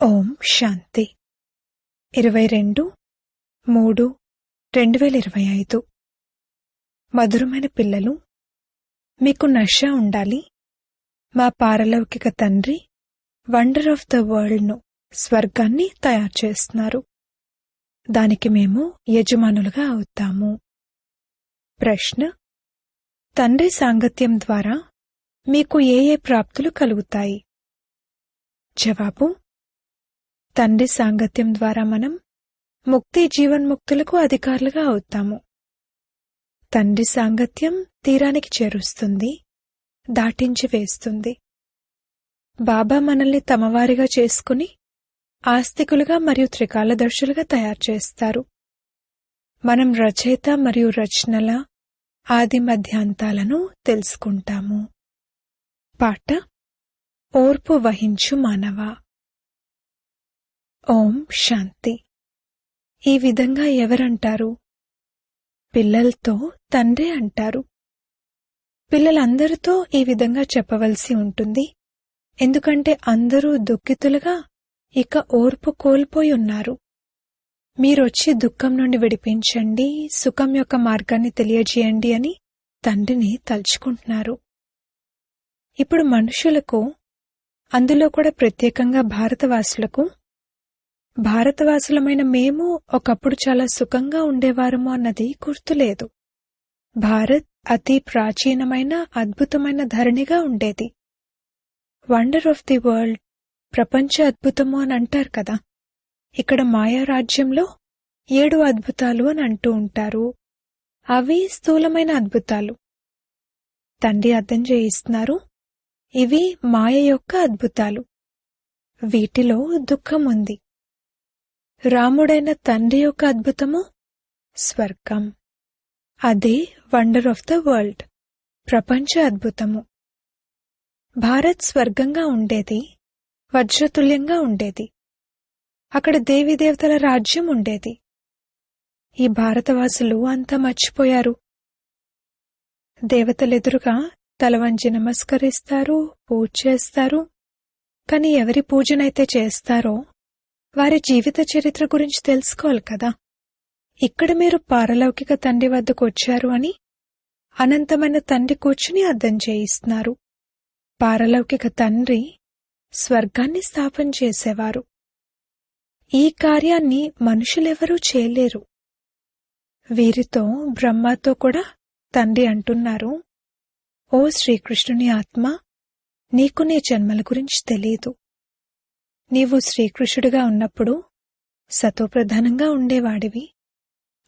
ఓం శాంతి 22/3/2025 మధురమైన పిల్లలు, మీకు నష ఉండాలి. మా పారలౌకిక తండ్రి వండర్ ఆఫ్ ద వరల్డ్ను, స్వర్గాన్ని తయారు చేస్తున్నారు. దానికి మేము యజమానులుగా అవుతాము. ప్రశ్న: తండ్రి సాంగత్యం ద్వారా మీకు ఏ ప్రాప్తులు కలుగుతాయి? జవాబు: తండ్రి సాంగత్యం ద్వారా మనం ముక్తి జీవన్ముక్తులకు అధికారులుగా అవుతాము. తండ్రి సాంగత్యం తీరానికి చేరుస్తుంది, దాటించి వేస్తుంది. బాబా మనల్ని తమవారిగా చేసుకుని ఆస్తికులుగా మరియు త్రికాలదర్శులుగా తయారు చేస్తారు. మనం రచయిత మరియు రచనల ఆది మధ్యాంతాలను తెలుసుకుంటాము. పాట: ఓర్పు వహించు మానవా. ఓం శాంతి. ఈ విధంగా ఎవరంటారు? పిల్లలతో తండ్రి అంటారు. పిల్లలందరితో ఈ విధంగా చెప్పవలసి ఉంటుంది, ఎందుకంటే అందరూ దుఃఖితులుగా ఇక ఓర్పు కోల్పోయి ఉన్నారు. మీరొచ్చి దుఃఖం నుండి విడిపించండి, సుఖం యొక్క మార్గాన్ని తెలియజేయండి అని తండ్రిని తలుచుకుంటున్నారు. ఇప్పుడు మనుషులకు, అందులో కూడా ప్రత్యేకంగా భారతవాసులమైన మేము ఒకప్పుడు చాలా సుఖంగా ఉండేవారము అన్నది గుర్తులేదు. భారత్ అతి ప్రాచీనమైన అద్భుతమైన ధరణిగా ఉండేది. వండర్ ఆఫ్ ది వరల్డ్, ప్రపంచ అద్భుతము అని అంటారు కదా. ఇక్కడ మాయా రాజ్యంలో 7 అద్భుతాలు అని అంటూ ఉంటారు. అవి స్థూలమైన అద్భుతాలు. తండ్రి అర్థం చేయిస్తున్నారు, ఇవి మాయ యొక్క అద్భుతాలు. వీటిలో దుఃఖం ఉంది. రాముడైన తండ్రి యొక్క అద్భుతము స్వర్గం. అదే వండర్ ఆఫ్ ద వరల్డ్, ప్రపంచ అద్భుతము. భారత్ స్వర్గంగా ఉండేది, వజ్రతుల్యంగా ఉండేది. అక్కడ దేవీదేవతల రాజ్యం ఉండేది. ఈ భారతవాసులు అంతా మర్చిపోయారు. దేవతలెదురుగా తలవంచి నమస్కరిస్తారు, పూజ చేస్తారు. కాని ఎవరి పూజనైతే చేస్తారో వారి జీవిత చరిత్ర గురించి తెలుసుకోవాలి కదా. ఇక్కడ మీరు పారలౌకిక తండ్రి వద్దకు వచ్చారు అని అనంతమైన తండ్రి కూర్చుని అర్థం చేయిస్తున్నారు. పారలౌకిక తండ్రి స్వర్గాన్ని స్థాపన చేసేవారు. ఈ కార్యాన్ని మనుషులెవరూ చేయలేరు. వీరితో బ్రహ్మతో కూడా తండ్రి అంటున్నారు, ఓ శ్రీకృష్ణుని ఆత్మ, నీకు నీ జన్మల గురించి తెలీదు. నీవు శ్రీకృష్ణుడిగా ఉన్నప్పుడు సతోప్రధానంగా ఉండేవాడివి.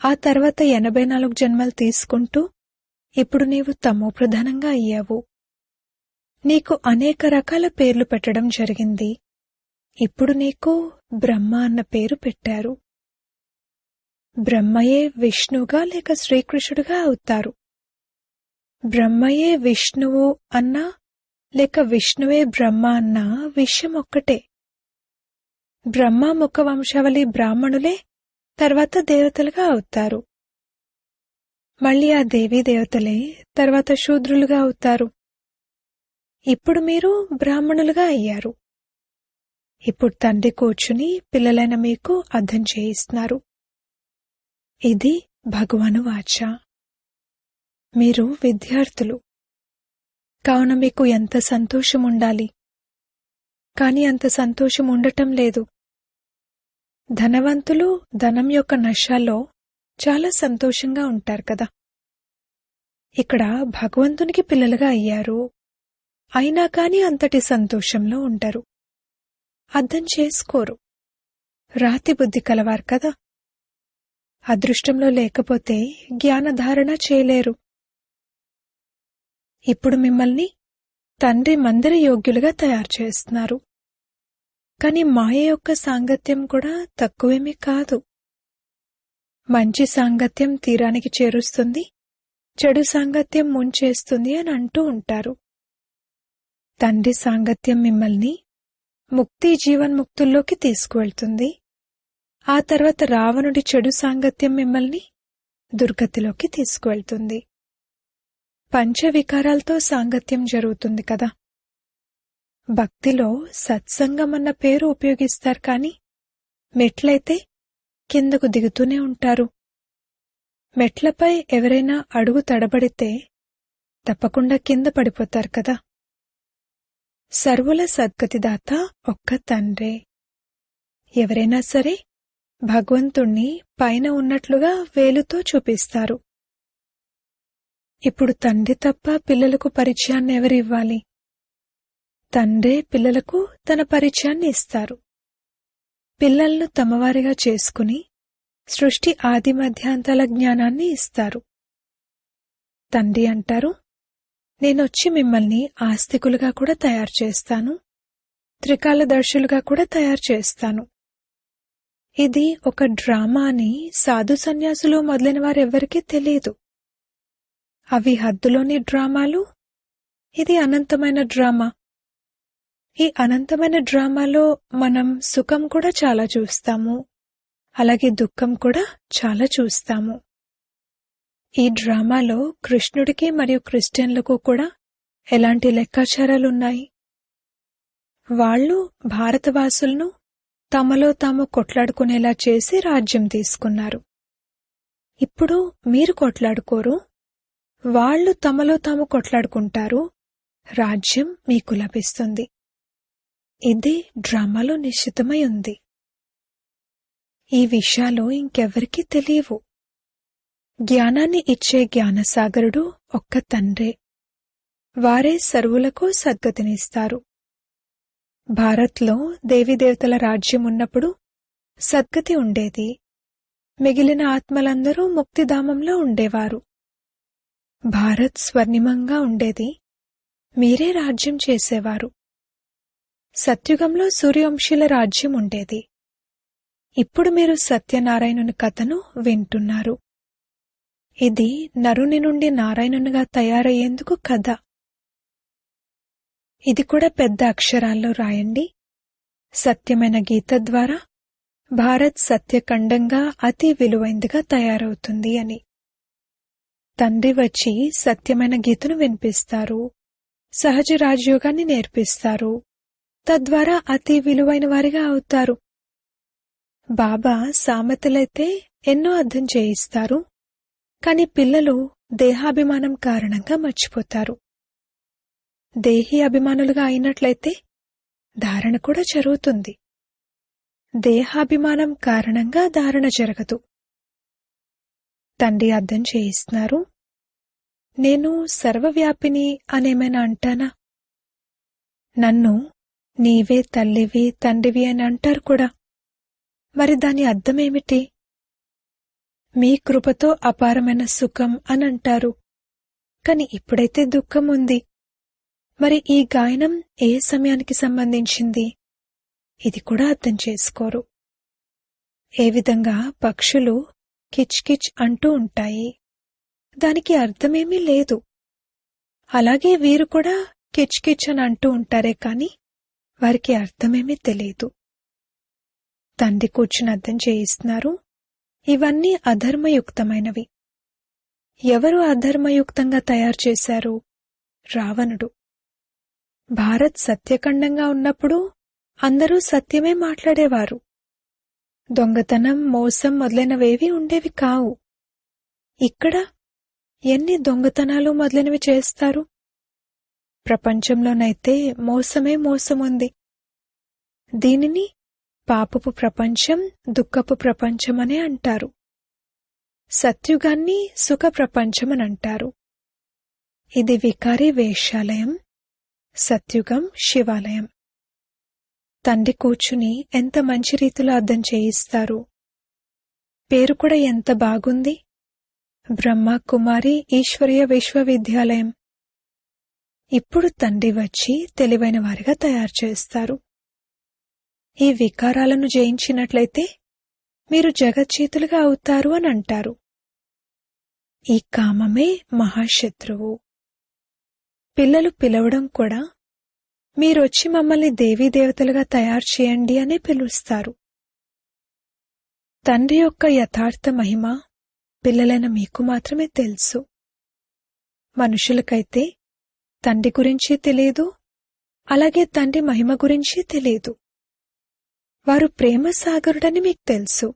ఆ తర్వాత 84 జన్మలు తీసుకుంటూ ఇప్పుడు నీవు తమోప్రధానంగా అయ్యావు. నీకు అనేక రకాల పేర్లు పెట్టడం జరిగింది. ఇప్పుడు నీకు బ్రహ్మ అన్న పేరు పెట్టారు. బ్రహ్మయే విష్ణువుగా లేక శ్రీకృష్ణుడిగా అవుతారు. బ్రహ్మయే విష్ణువు అన్నా లేక విష్ణువే బ్రహ్మ అన్నా విషయం ఒక్కటే. బ్రహ్మ ముఖ వంశావళి బ్రాహ్మణులే తర్వాత దేవతలుగా అవుతారు. మళ్ళీ ఆ దేవీ దేవతలే తర్వాత శూద్రులుగా అవుతారు. ఇప్పుడు మీరు బ్రాహ్మణులుగా అయ్యారు. ఇప్పుడు తండ్రి కూర్చుని పిల్లలైన మీకు అర్థం చేయిస్తున్నారు. ఇది భగవాను వాచ. మీరు విద్యార్థులు కావున మీకు ఎంత సంతోషం ఉండాలి. కాని అంత సంతోషం ఉండటం లేదు. ధనవంతులు ధనం యొక్క నషాలో చాలా సంతోషంగా ఉంటారు కదా. ఇక్కడ భగవంతునికి పిల్లలుగా అయ్యారు, అయినా కాని అంతటి సంతోషంలో ఉండరు. అర్థం చేసుకోరు. రాతి బుద్ధి కలవారు కదా. అదృష్టంలో లేకపోతే జ్ఞానధారణ చేయలేరు. ఇప్పుడు మిమ్మల్ని తండ్రి మందిర యోగ్యులుగా తయారు చేస్తున్నారు. కాని మాయ యొక్క సాంగత్యం కూడా తక్కువేమీ కాదు. మంచి సాంగత్యం తీరానికి చేరుస్తుంది, చెడు సాంగత్యం ముంచేస్తుంది అని అంటూ ఉంటారు. తండ్రి సాంగత్యం మిమ్మల్ని ముక్తి జీవన్ముక్తుల్లోకి తీసుకువెళ్తుంది. ఆ తర్వాత రావణుడి చెడు సాంగత్యం మిమ్మల్ని దుర్గతిలోకి తీసుకువెళ్తుంది. పంచవికారాలతో సాంగత్యం జరుగుతుంది కదా. భక్తిలో సత్సంగం అన్న పేరు ఉపయోగిస్తారు కాని మెట్లయితే కిందకు దిగుతూనే ఉంటారు. మెట్లపై ఎవరైనా అడుగు తడబడితే తప్పకుండా కింద పడిపోతారు కదా. సర్వుల సద్గతిదాత ఒక్క తండ్రే. ఎవరైనా సరే భగవంతుణ్ణి పైన ఉన్నట్లుగా వేలుతో చూపిస్తారు. ఇప్పుడు తండ్రి తప్ప పిల్లలకు పరిచయాన్ని ఎవరివ్వాలి? తండ్రే పిల్లలకు తన పరిచయాన్ని ఇస్తారు. పిల్లలను తమవారిగా చేసుకుని సృష్టి ఆది మధ్యాంతాల జ్ఞానాన్ని ఇస్తారు. తండ్రి అంటారు, నేనొచ్చి మిమ్మల్ని ఆస్తికులుగా కూడా తయారు చేస్తాను, త్రికాలదర్శులుగా కూడా తయారు చేస్తాను. ఇది ఒక డ్రామా అని సాధు సన్యాసులు మొదలైన వారెవ్వరికీ తెలియదు. అవి హద్దులోని డ్రామాలు, ఇది అనంతమైన డ్రామా. ఈ అనంతమైన డ్రామాలో మనం సుఖం కూడా చాలా చూస్తాము, అలాగే దుఃఖం కూడా చాలా చూస్తాము. ఈ డ్రామాలో కృష్ణుడికి మరియు క్రిస్టియన్లకు కూడా ఎలాంటి లెక్కాచారాలున్నాయి? వాళ్ళు భారతవాసులను తమలో తాము కొట్లాడుకునేలా చేసి రాజ్యం తీసుకున్నారు. ఇప్పుడు మీరు కొట్లాడుకోరు, వాళ్ళు తమలో తాము కొట్లాడుకుంటారు, రాజ్యం మీకు లభిస్తుంది. ఇది డ్రామాలో నిశ్చితమై ఉంది. ఈ విషయాలు ఇంకెవ్వరికీ తెలియవు. జ్ఞానాన్ని ఇచ్చే జ్ఞానసాగరుడు ఒక్క తండ్రే. వారే సర్వులకు సద్గతినిస్తారు. భారత్లో దేవీదేవతల రాజ్యం ఉన్నప్పుడు సద్గతి ఉండేది. మిగిలిన ఆత్మలందరూ ముక్తిధామంలో ఉండేవారు. భారత్ స్వర్ణిమంగా ఉండేది. మీరే రాజ్యం చేసేవారు. సత్యుగంలో సూర్యవంశీల రాజ్యం ఉండేది. ఇప్పుడు మీరు సత్యనారాయణుని కథను వింటున్నారు. ఇది నరుని నుండి నారాయణునిగా తయారయ్యేందుకు కథ. ఇది కూడా పెద్ద అక్షరాల్లో రాయండి. సత్యమైన గీత ద్వారా భారత్ సత్యఖండంగా అతి విలువైందిగా తయారవుతుంది అని. తండ్రి వచ్చి సత్యమైన గీతను వినిపిస్తారు, సహజ రాజయోగాన్ని నేర్పిస్తారు. తద్వారా అతి విలువైన వారిగా అవుతారు. బాబా సామెతలైతే ఎన్నో అర్థం చేయిస్తారు, కాని పిల్లలు దేహాభిమానం కారణంగా మర్చిపోతారు. దేహీ అభిమానులుగా అయినట్లయితే ధారణ కూడా జరుగుతుంది. దేహాభిమానం కారణంగా ధారణ జరగదు. తండ్రి అర్థం చేయిస్తున్నారు, నేను సర్వవ్యాపిని అనేమైనా అంటానా? నన్ను నీవే తల్లివి తండ్రివి అని అంటారు కూడా. మరి దాని అర్థమేమిటి? మీ కృపతో అపారమైన సుఖం అని అంటారు. కాని ఇప్పుడైతే దుఃఖం ఉంది. మరి ఈ గాయనం ఏ సమయానికి సంబంధించింది? ఇది కూడా అర్థం చేసుకోరు. ఏ విధంగా పక్షులు కిచ్ కిచ్ అంటూ ఉంటాయి, దానికి అర్థమేమీ లేదు. అలాగే వీరు కూడా కిచ్ కిచ్ అని అంటూ ఉంటారే కాని వారికి అర్థమేమీ తెలియదు. తండ్రి కూర్చుని అర్థం చేయిస్తున్నారు, ఇవన్నీ అధర్మయుక్తమైనవి. ఎవరు అధర్మయుక్తంగా తయారు చేశారు? రావణుడు. భారత్ సత్యఖండంగా ఉన్నప్పుడు అందరూ సత్యమే మాట్లాడేవారు. దొంగతనం, మోసం మొదలైనవేవీ ఉండేవి కావు. ఇక్కడ ఎన్ని దొంగతనాలు మొదలైనవి చేస్తారు? ప్రపంచంలోనైతే మోసమే మోసముంది. దీనిని పాపపు ప్రపంచం, దుఃఖపు ప్రపంచమనే అంటారు. సత్యుగాన్ని సుఖ ప్రపంచమనంటారు. ఇది వికారీ వేశ్యాలయం, సత్యుగం శివాలయం. తండ్రి కూర్చుని ఎంత మంచి రీతిలో అర్థం చేయిస్తారు. పేరు కూడా ఎంత బాగుంది, బ్రహ్మ కుమారి ఈశ్వరీయ విశ్వవిద్యాలయం. ఇప్పుడు తండ్రి వచ్చి తెలివైన వారిగా తయారు చేస్తారు. ఈ వికారాలను జయించినట్లయితే మీరు జగజ్జీతులుగా అవుతారు అని అంటారు. ఈ కామమే మహాశత్రువు. పిల్లలు పిలవడం కూడా మీరొచ్చి మమ్మల్ని దేవీదేవతలుగా తయారు చేయండి అనే పిలుస్తారు. తండ్రి యొక్క యథార్థ మహిమ పిల్లలైన మీకు మాత్రమే తెలుసు. మనుషులకైతే తండ్రి గురించి తెలియదు, అలాగే తండ్రి మహిమ గురించి తెలియదు. వారు ప్రేమ సాగరుడని మీకు తెలుసు.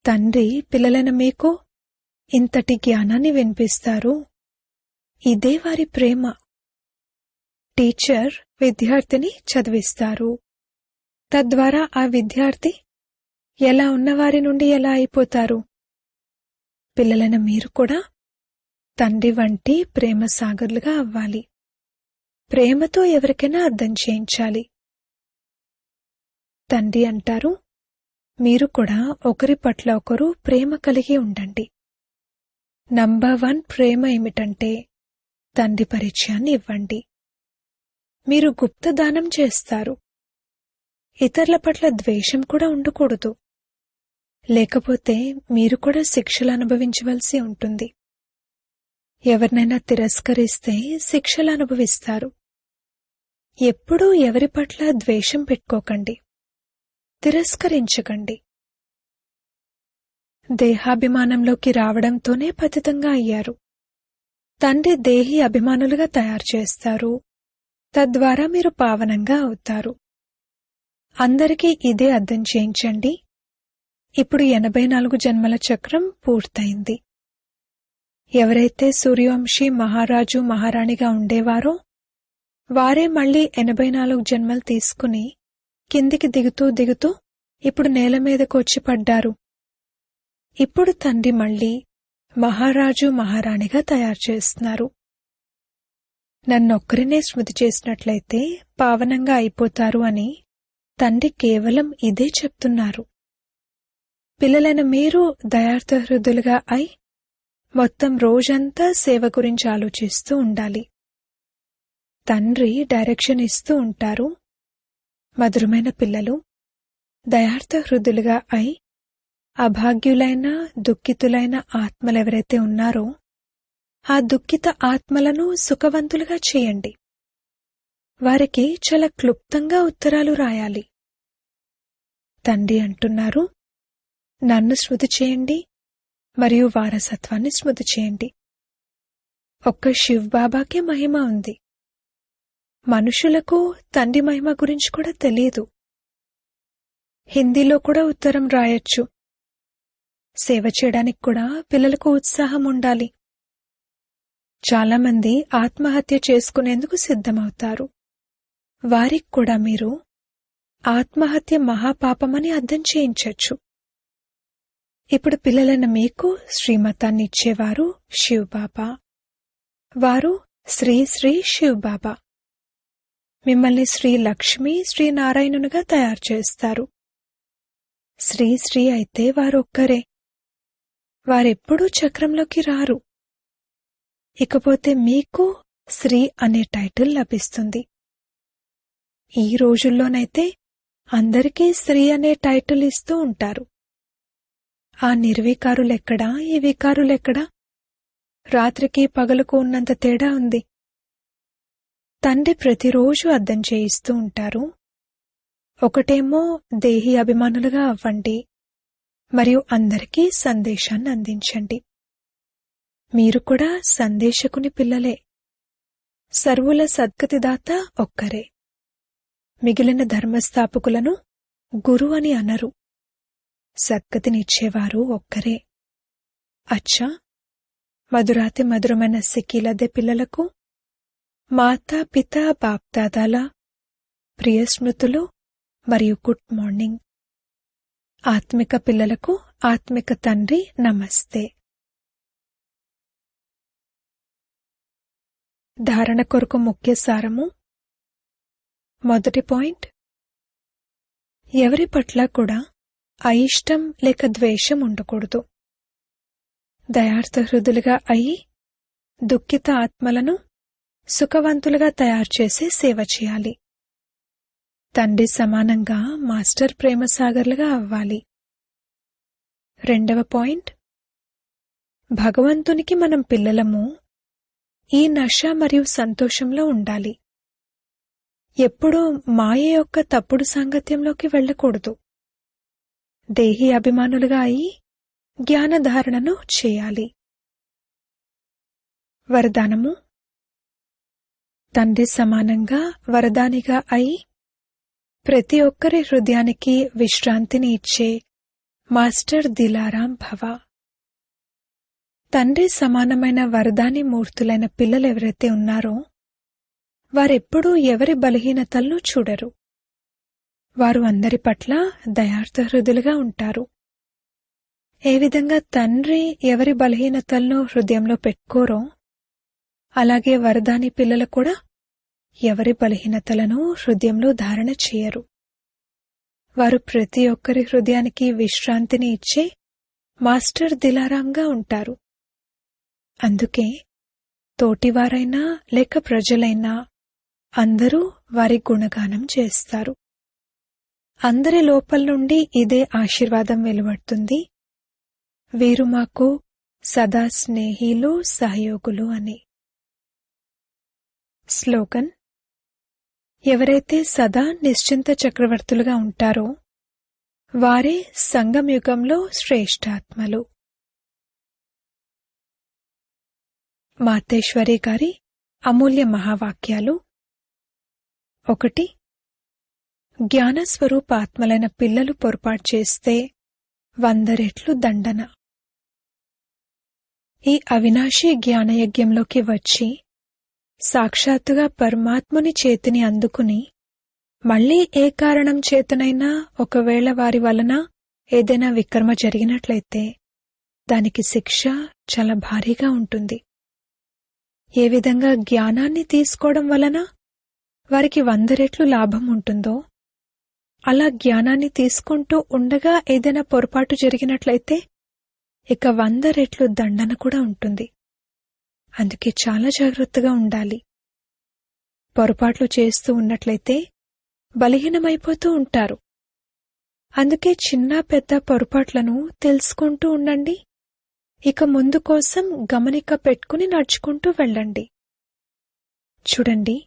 తండ్రి పిల్లలైన మీకు ఇంతటి జ్ఞానాన్ని వినిపిస్తారు. ఇదే వారి ప్రేమ. టీచర్ విద్యార్థిని చదివిస్తారు. తద్వారా ఆ విద్యార్థి ఎలా ఉన్నవారి నుండి ఎలా అయిపోతారు. పిల్లలైన మీరు కూడా తండ్రి వంటి ప్రేమ సాగర్లుగా అవ్వాలి. ప్రేమతో ఎవరికైనా అర్థం చేయించాలి. తండ్రి అంటారు, మీరు కూడా ఒకరి పట్ల ఒకరు ప్రేమ కలిగి ఉండండి. నంబర్ 1 ప్రేమ ఏమిటంటే తండ్రి పరిచయాన్ని ఇవ్వండి. మీరు గుప్తదానం చేస్తారు. ఇతరుల పట్ల ద్వేషం కూడా ఉండకూడదు. లేకపోతే మీరు కూడా శిక్షలు అనుభవించవలసి ఉంటుంది. ఎవరినైనా తిరస్కరిస్తే శిక్షలు అనుభవిస్తారు. ఎప్పుడూ ఎవరి పట్ల ద్వేషం పెట్టుకోకండి. తిరస్కరించకండి. దేహాభిమానంలోకి రావడంతోనే పతితంగా అయ్యారు. తండ్రి దేహి అభిమానులుగా తయారు చేస్తారు. తద్వారా మీరు పావనంగా అవుతారు. అందరికీ ఇదే అర్థం చేయించండి. ఇప్పుడు 84 జన్మల చక్రం పూర్తయింది. ఎవరైతే సూర్యవంశీ మహారాజు మహారాణిగా ఉండేవారో వారే మళ్లీ 84 జన్మలు తీసుకుని కిందికి దిగుతూ దిగుతూ ఇప్పుడు నేల మీదకు వచ్చి పడ్డారు. ఇప్పుడు తండ్రి మళ్లీ మహారాజు మహారాణిగా తయారు చేస్తున్నారు. నన్నొక్కరినే స్మృతి చేసినట్లయితే పావనంగా అయిపోతారు అని తండ్రి కేవలం ఇదే చెప్తున్నారు. పిల్లలైన మీరు దయార్థ హృదయులుగా అయి మొత్తం రోజంతా సేవ గురించి ఆలోచిస్తూ ఉండాలి. తండ్రి డైరెక్షన్ ఇస్తూ ఉంటారు. మధురమైన పిల్లలు దయార్థ హృదయులుగా అయి అభాగ్యులైన దుఃఖితులైన ఆత్మలెవరైతే ఉన్నారో ఆ దుఃఖిత ఆత్మలను సుఖవంతులుగా చేయండి. వారికి చాలా క్లుప్తంగా ఉత్తరాలు రాయాలి. తండ్రి అంటున్నారు, నన్ను స్మృతి చేయండి మరియు వారసత్వాన్ని స్మృతి చేయండి. ఒక్క శివ్ బాబాకే మహిమ ఉంది. మనుషులకు తండ్రి మహిమ గురించి కూడా తెలియదు. హిందీలో కూడా ఉత్తరం రాయొచ్చు. సేవ చేయడానికి కూడా పిల్లలకు ఉత్సాహం ఉండాలి. చాలామంది ఆత్మహత్య చేసుకునేందుకు సిద్ధమవుతారు. వారికి కూడా మీరు ఆత్మహత్య మహాపాపమని అర్థం చేయించొచ్చు. ఇప్పుడు పిల్లలైన మీకు శ్రీమతాన్ని ఇచ్చేవారు శివబాబా. వారు శ్రీ శ్రీ శివబాబా. మిమ్మల్ని శ్రీ లక్ష్మి శ్రీ నారాయణునిగా తయారు చేస్తారు. శ్రీ శ్రీ అయితే వారొక్కరే. వారెప్పుడూ చక్రంలోకి రారు. ఇకపోతే మీకు శ్రీ అనే టైటిల్ లభిస్తుంది. ఈ రోజుల్లోనైతే అందరికీ శ్రీ అనే టైటిల్ ఇస్తూ ఉంటారు. ఆ నిర్వికారులెక్కడా, ఈ వికారులెక్కడా? రాత్రికి పగలుకు ఉన్నంత తేడా ఉంది. తండ్రి ప్రతిరోజు అర్థం చేయిస్తూ ఉంటారు. ఒకటేమో దేహి అభిమానులుగా అవ్వండి మరియు అందరికీ సందేశాన్ని అందించండి. మీరు కూడా సందేశకుని పిల్లలే. సర్వుల సద్గతిదాత ఒక్కరే. మిగిలిన ధర్మస్థాపకులను గురు అని అనరు. సద్గతినిచ్చేవారు ఒక్కరే. అచ్చా, మధురాతి మధురమైన సిక్కిలదే పిల్లలకు మాతా పిత బాప్దాదాల ప్రియ స్మృతులు మరియు గుడ్ మార్నింగ్. ఆత్మిక పిల్లలకు ఆత్మిక తండ్రి నమస్తే. ధారణ కొరకు ముఖ్య సారము. మొదటి పాయింట్, ఎవరి పట్ల కూడా అయిష్టం లేక ద్వేషం ఉండకూడదు. దయార్థ హృదయులుగా అయి దుఃఖిత ఆత్మలను సుఖవంతులుగా తయారు చేసే సేవ చేయాలి. తండ్రి సమానంగా మాస్టర్ ప్రేమసాగర్లుగా అవ్వాలి. రెండవ పాయింట్, భగవంతునికి మనం పిల్లలము. ఈ నష మరియు సంతోషంలో ఉండాలి. ఎప్పుడూ మాయ యొక్క తప్పుడు సాంగత్యంలోకి వెళ్ళకూడదు. దేహి అభిమానులుగా అయి జ్ఞానధారణను చేయాలి. వరదానము. తండ్రి సమానంగా వరదానిగా అయి ప్రతి ఒక్కరి హృదయానికి విశ్రాంతిని ఇచ్చే మాస్టర్ దిలారాం భవ. తండ్రి సమానమైన వరదాని మూర్తులైన పిల్లలెవరైతే ఉన్నారో వారెప్పుడూ ఎవరి బలహీనతలను చూడరు. వారు అందరి పట్ల దయార్థ హృదయులుగా ఉంటారు. ఏ విధంగా తండ్రి ఎవరి బలహీనతలను హృదయంలో పెట్టుకోరో అలాగే వరదాని పిల్లలు కూడా ఎవరి బలహీనతలను హృదయంలో ధారణ చేయరు. వారు ప్రతి ఒక్కరి హృదయానికి విశ్రాంతిని ఇచ్చే మాస్టర్ దిలారాంగా ఉంటారు. అందుకే తోటివారైనా లేక ప్రజలైనా అందరూ వారి గుణగానం చేస్తారు. అందరి లోపల నుండి ఇదే ఆశీర్వాదం వెలువడుతుంది, వీరు మాకు సదా స్నేహిలు సహయోగులు అని. స్లోగన్: ఎవరైతే సదా నిశ్చింత చక్రవర్తులుగా ఉంటారో వారే సంగమయుగంలో శ్రేష్ఠాత్మలు. మాతేశ్వరి గారి అమూల్య మహావాక్యాలు. 1. జ్ఞానస్వరూప ఆత్మలైన పిల్లలు పొరపాటు చేస్తే 100 రెట్లు దండన. ఈ అవినాశీ జ్ఞానయజ్ఞంలోకి వచ్చి సాక్షాత్తుగా పరమాత్ముని చేతిని అందుకుని మళ్లీ ఏ కారణం చేతనైనా ఒకవేళ వారి వలన ఏదైనా వికర్మ జరిగినట్లయితే దానికి శిక్ష చాలా భారీగా ఉంటుంది. ఏ విధంగా జ్ఞానాన్ని తీసుకోవడం వలన వారికి 100 రెట్లు లాభం ఉంటుందో అలా జ్ఞానాన్ని తీసుకుంటూ ఉండగా ఏదైనా పొరపాటు జరిగినట్లయితే ఇక 100 రెట్లు దండన కూడా ఉంటుంది. అందుకే చాలా జాగ్రత్తగా ఉండాలి. పొరపాట్లు చేస్తూ ఉన్నట్లయితే బలహీనమైపోతూ ఉంటారు. అందుకే చిన్న పెద్ద పొరపాట్లను తెలుసుకుంటూ ఉండండి. ఇక ముందు కోసం గమనిక పెట్టుకుని నడుచుకుంటూ వెళ్ళండి. చూడండి,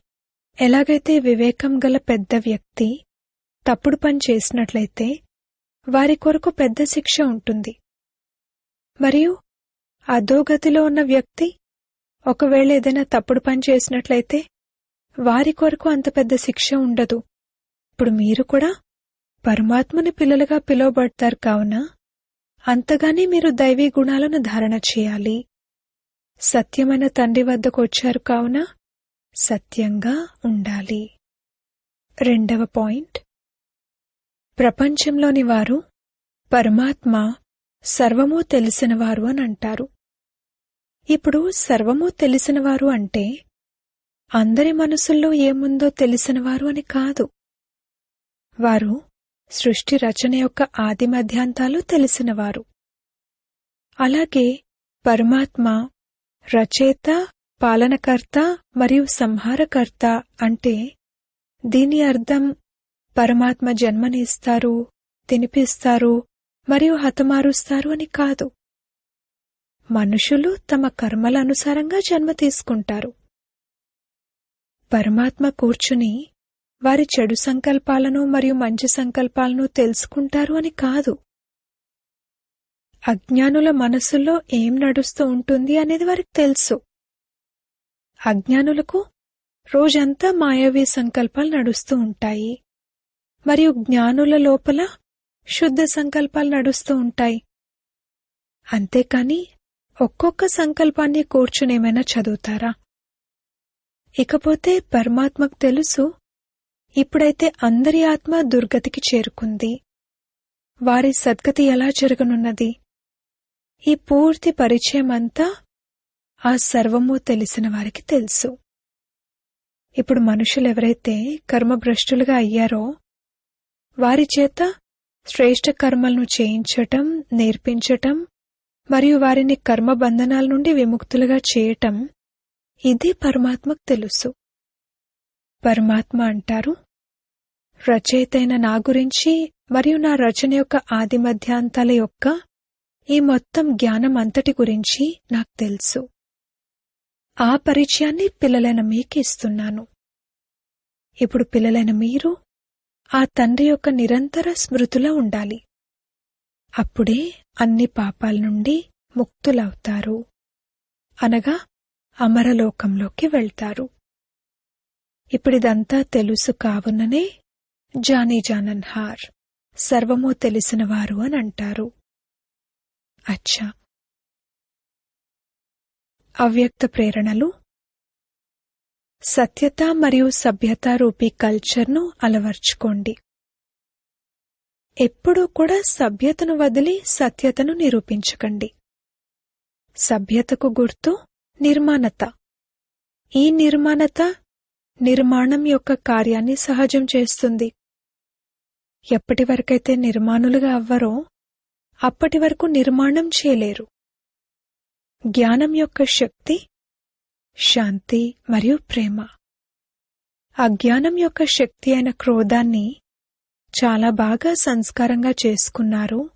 ఎలాగైతే వివేకం గల పెద్ద వ్యక్తి తప్పుడు పని చేసినట్లయితే వారి కొరకు పెద్ద శిక్ష ఉంటుంది. మరియు అధోగతిలో ఉన్న వ్యక్తి ఒకవేళ ఏదైనా తప్పుడు పని చేసినట్లయితే వారి కొరకు అంత పెద్ద శిక్ష ఉండదు. ఇప్పుడు మీరు కూడా పరమాత్ముని పిల్లలుగా పిలువబడతారు కావున అంతగానే మీరు దైవీ గుణాలను ధారణ చేయాలి. సత్యమైన తండ్రి వద్దకు వచ్చారు కావున సత్యంగా ఉండాలి. 2వ పాయింట్: ప్రపంచంలోని వారు పరమాత్మ సర్వమూ తెలిసినవారు అని అంటారు. ఇప్పుడు సర్వమూ తెలిసినవారు అంటే అందరి మనసుల్లో ఏముందో తెలిసినవారు అని కాదు. వారు సృష్టి రచన యొక్క ఆది మధ్యాంతాలు తెలిసినవారు. అలాగే పరమాత్మ రచయిత, పాలనకర్త మరియు సంహారకర్త అంటే దీని అర్థం పరమాత్మ జన్మనిస్తారు, తినిపిస్తారు మరియు హతమారుస్తారు అని కాదు. మనుషులు తమ కర్మల అనుసారంగా జన్మ తీసుకుంటారు. పరమాత్మ కూర్చుని వారి చెడు సంకల్పాలను మరియు మంచి సంకల్పాలను తెలుసుకుంటారు అని కాదు. అజ్ఞానుల మనసుల్లో ఏం నడుస్తూ ఉంటుంది అనేది వారికి తెలుసు. అజ్ఞానులకు రోజంతా మాయావీ సంకల్పాలు నడుస్తూ ఉంటాయి, మరియు జ్ఞానుల లోపల శుద్ధ సంకల్పాలు నడుస్తూ ఉంటాయి. అంతేకాని ఒక్కొక్క సంకల్పాన్ని కూర్చునేమైనా చదువుతారా? ఇకపోతే పరమాత్మకు తెలుసు ఇప్పుడైతే అందరి ఆత్మ దుర్గతికి చేరుకుంది, వారి సద్గతి ఎలా జరగనున్నది. ఈ పూర్తి పరిచయం అంతా ఆ సర్వము తెలిసిన వారికి తెలుసు. ఇప్పుడు మనుషులెవరైతే కర్మభ్రష్టులుగా అయ్యారో వారి చేత శ్రేష్ఠ కర్మలను చేయించటం, నేర్పించటం మరియు వారిని కర్మబంధనాల నుండి విముక్తులుగా చేయటం ఇది పరమాత్మకు తెలుసు. పరమాత్మ అంటారు, రచయితైన నా గురించి మరియు నా రచన యొక్క ఆది మధ్యాంతాల యొక్క ఈ మొత్తం జ్ఞానం అంతటి గురించి నాకు తెలుసు. ఆ పరిచయాన్ని పిల్లలైన మీకు ఇస్తున్నాను. ఇప్పుడు పిల్లలైన మీరు ఆ తండ్రి యొక్క నిరంతర స్మృతిలో ఉండాలి. అప్పుడే అన్ని పాపాల నుండి ముక్తులవుతారు, అనగా అమరలోకంలోకి వెళ్తారు. ఇప్పుడిదంతా తెలుసు కావుననే జానీ జానన్హార్, సర్వము తెలిసినవారు అని అంటారు. అచ్చా, అవ్యక్త ప్రేరణలు. సత్యత మరియు సభ్యత రూపీ కల్చర్ను అలవర్చుకోండి. ఎప్పుడూ కూడా సభ్యతను వదిలి సత్యతను నిరూపించకండి. సభ్యతకు గుర్తు నిర్మాణత. ఈ నిర్మాణత నిర్మాణం యొక్క కార్యాన్ని సహజం చేస్తుంది. ఎప్పటి వరకైతే నిర్మాణులుగా అవ్వరో అప్పటి వరకు నిర్మాణం చేయలేరు. జ్ఞానం యొక్క శక్తి శాంతి మరియు ప్రేమ. అజ్ఞానం యొక్క శక్తి అయిన క్రోధాన్ని చాలా బాగా సంస్కారంగా చేసుకున్నారు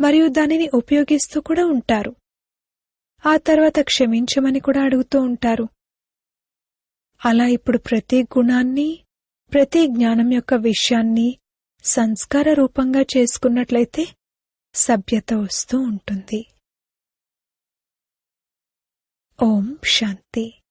మరియు దానిని ఉపయోగిస్తూ కూడా ఉంటారు. ఆ తర్వాత క్షమించమని కూడా అడుగుతూ ఉంటారు. అలా ఇప్పుడు ప్రతి గుణాన్ని, ప్రతి జ్ఞానం యొక్క విషయాన్ని సంస్కార రూపంగా చేసుకున్నట్లయితే సభ్యత వస్తూ ఉంటుంది. ఓం శాంతి.